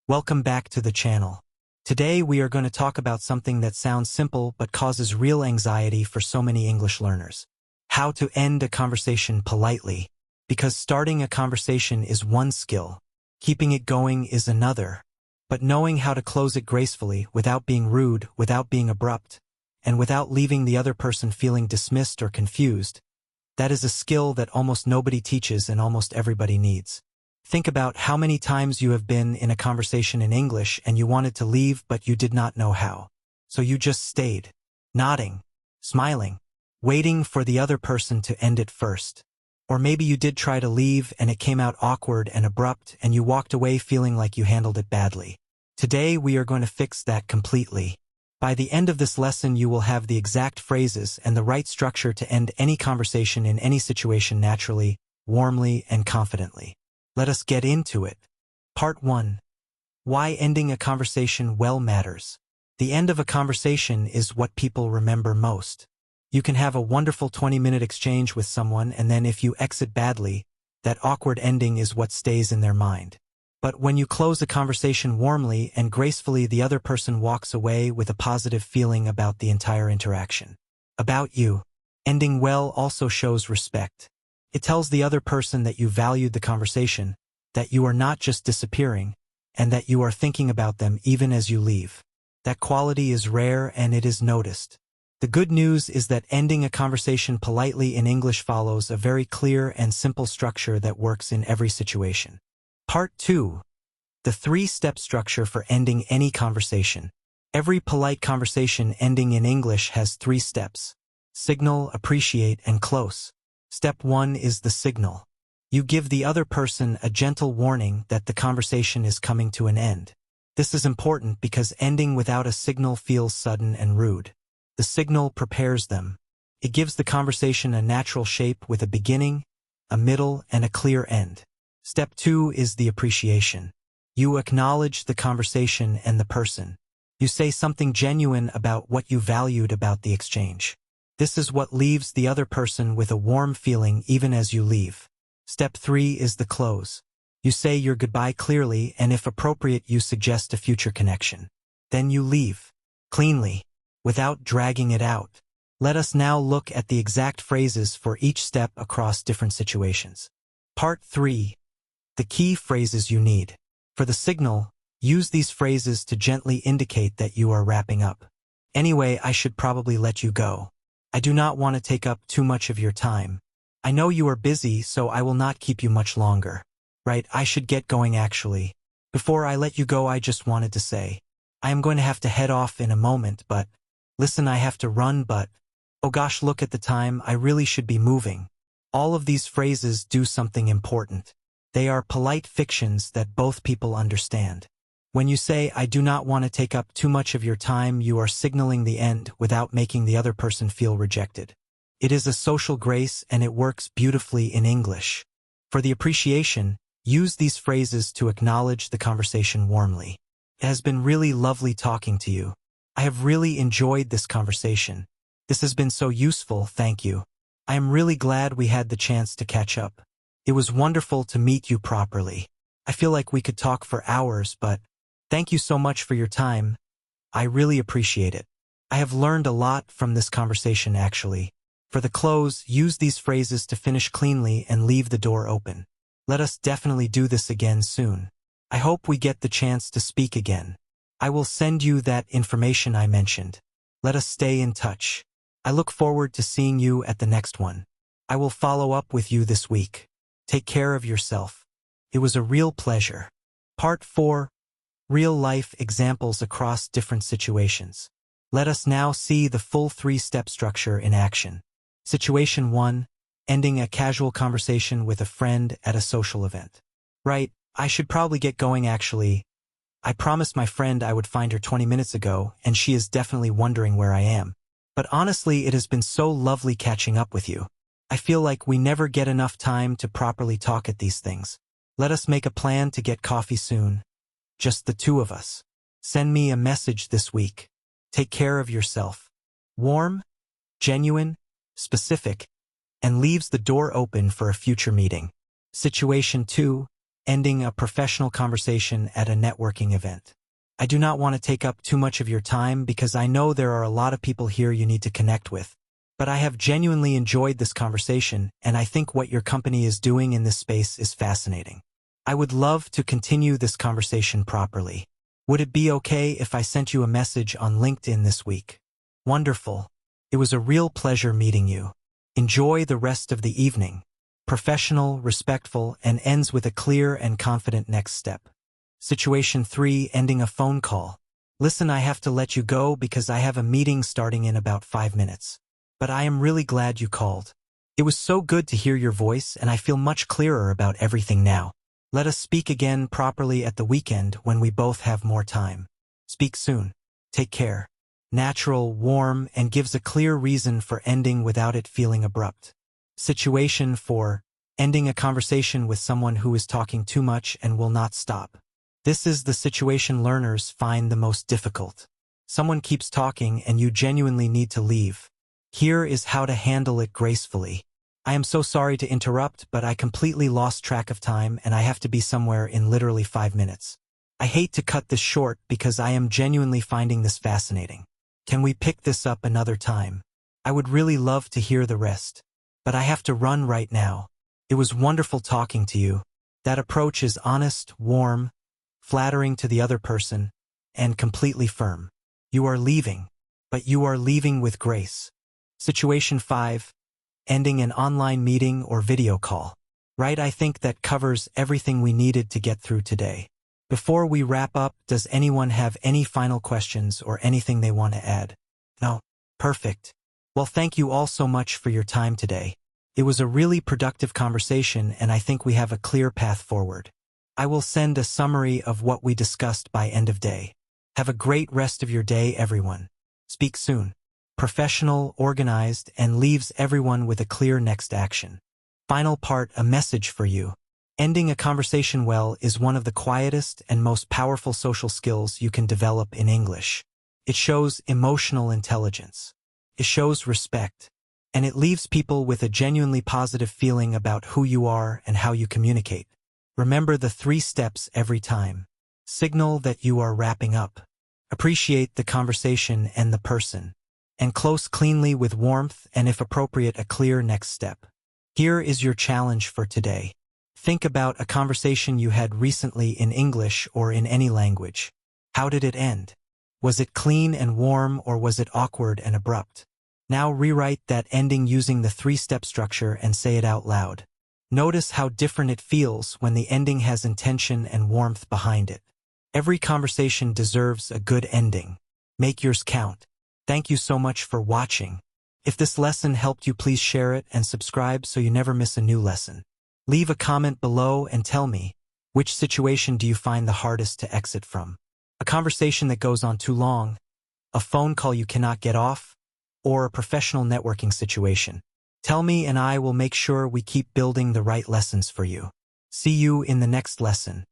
Welcome back to the channel. Today we are going to talk about something that sounds simple but causes real anxiety for so many English learners. How to end a conversation politely. Because starting a conversation is one skill, keeping it going is another. But knowing how to close it gracefully without being rude, without being abrupt, and without leaving the other person feeling dismissed or confused, that is a skill that almost nobody teaches and almost everybody needs. Think about how many times you have been in a conversation in English and you wanted to leave but you did not know how. So you just stayed, nodding, smiling, waiting for the other person to end it first. Or maybe you did try to leave and it came out awkward and abrupt and you walked away feeling like you handled it badly. Today we are going to fix that completely. By the end of this lesson you will have the exact phrases and the right structure to end any conversation in any situation naturally, warmly, and confidently. Let us get into it. Part 1. Why ending a conversation well matters. The end of a conversation is what people remember most. You can have a wonderful 20-minute exchange with someone and then if you exit badly, that awkward ending is what stays in their mind. But when you close a conversation warmly and gracefully, the other person walks away with a positive feeling about the entire interaction. About you. Ending well also shows respect. It tells the other person that you valued the conversation, that you are not just disappearing, and that you are thinking about them even as you leave. That quality is rare and it is noticed. The good news is that ending a conversation politely in English follows a very clear and simple structure that works in every situation. Part 2. The 3-step structure for ending any conversation. Every polite conversation ending in English has 3 steps: signal, appreciate, and close. Step 1 is the signal. You give the other person a gentle warning that the conversation is coming to an end. This is important because ending without a signal feels sudden and rude. The signal prepares them. It gives the conversation a natural shape with a beginning, a middle, and a clear end. Step 2 is the appreciation. You acknowledge the conversation and the person. You say something genuine about what you valued about the exchange. This is what leaves the other person with a warm feeling even as you leave. Step 3 is the close. You say your goodbye clearly and if appropriate you suggest a future connection. Then you leave. Cleanly. Without dragging it out. Let us now look at the exact phrases for each step across different situations. Part 3. The key phrases you need. For the signal, use these phrases to gently indicate that you are wrapping up. Anyway, I should probably let you go. I do not want to take up too much of your time. I know you are busy, so I will not keep you much longer. Right, I should get going actually. Before I let you go, I just wanted to say, I am going to have to head off in a moment, but, listen, I have to run, but, oh gosh, look at the time, I really should be moving. All of these phrases do something important. They are polite fictions that both people understand. When you say, I do not want to take up too much of your time, you are signaling the end without making the other person feel rejected. It is a social grace and it works beautifully in English. For the appreciation, use these phrases to acknowledge the conversation warmly. It has been really lovely talking to you. I have really enjoyed this conversation. This has been so useful, thank you. I am really glad we had the chance to catch up. It was wonderful to meet you properly. I feel like we could talk for hours, but thank you so much for your time. I really appreciate it. I have learned a lot from this conversation actually. For the close, use these phrases to finish cleanly and leave the door open. Let us definitely do this again soon. I hope we get the chance to speak again. I will send you that information I mentioned. Let us stay in touch. I look forward to seeing you at the next one. I will follow up with you this week. Take care of yourself. It was a real pleasure. Part 4. Real-life examples across different situations. Let us now see the full 3-step structure in action. Situation 1. Ending a casual conversation with a friend at a social event. Right, I should probably get going actually. I promised my friend I would find her 20 minutes ago, and she is definitely wondering where I am. But honestly, it has been so lovely catching up with you. I feel like we never get enough time to properly talk at these things. Let us make a plan to get coffee soon. Just the 2 of us. Send me a message this week. Take care of yourself. Warm, genuine, specific, and leaves the door open for a future meeting. Situation 2. ending a professional conversation at a networking event. I do not want to take up too much of your time because I know there are a lot of people here you need to connect with. But I have genuinely enjoyed this conversation, and I think what your company is doing in this space is fascinating. I would love to continue this conversation properly. Would it be okay if I sent you a message on LinkedIn this week? Wonderful. It was a real pleasure meeting you. Enjoy the rest of the evening. Professional, respectful, and ends with a clear and confident next step. Situation 3, ending a phone call. Listen, I have to let you go because I have a meeting starting in about 5 minutes. But I am really glad you called. It was so good to hear your voice, and I feel much clearer about everything now. Let us speak again properly at the weekend when we both have more time. Speak soon. Take care. Natural, warm, and gives a clear reason for ending without it feeling abrupt. Situation 4, ending a conversation with someone who is talking too much and will not stop. This is the situation learners find the most difficult. Someone keeps talking and you genuinely need to leave. Here is how to handle it gracefully. I am so sorry to interrupt, but I completely lost track of time and I have to be somewhere in literally 5 minutes. I hate to cut this short because I am genuinely finding this fascinating. Can we pick this up another time? I would really love to hear the rest. But I have to run right now. It was wonderful talking to you. That approach is honest, warm, flattering to the other person, and completely firm. You are leaving, but you are leaving with grace. Situation 5, ending an online meeting or video call. Right, I think that covers everything we needed to get through today. Before we wrap up, does anyone have any final questions or anything they want to add? No? Perfect. Well, thank you all so much for your time today. It was a really productive conversation and I think we have a clear path forward. I will send a summary of what we discussed by end of day. Have a great rest of your day, everyone. Speak soon. Professional, organized, and leaves everyone with a clear next action. Final part, a message for you. Ending a conversation well is one of the quietest and most powerful social skills you can develop in English. It shows emotional intelligence. It shows respect. And it leaves people with a genuinely positive feeling about who you are and how you communicate. Remember the 3 steps every time. Signal that you are wrapping up. Appreciate the conversation and the person. And close cleanly with warmth and, if appropriate, a clear next step. Here is your challenge for today. Think about a conversation you had recently in English or in any language. How did it end? Was it clean and warm or was it awkward and abrupt? Now rewrite that ending using the 3-step structure and say it out loud. Notice how different it feels when the ending has intention and warmth behind it. Every conversation deserves a good ending. Make yours count. Thank you so much for watching. If this lesson helped you, please share it and subscribe so you never miss a new lesson. Leave a comment below and tell me, which situation do you find the hardest to exit from? A conversation that goes on too long, a phone call you cannot get off, or a professional networking situation? Tell me and I will make sure we keep building the right lessons for you. See you in the next lesson.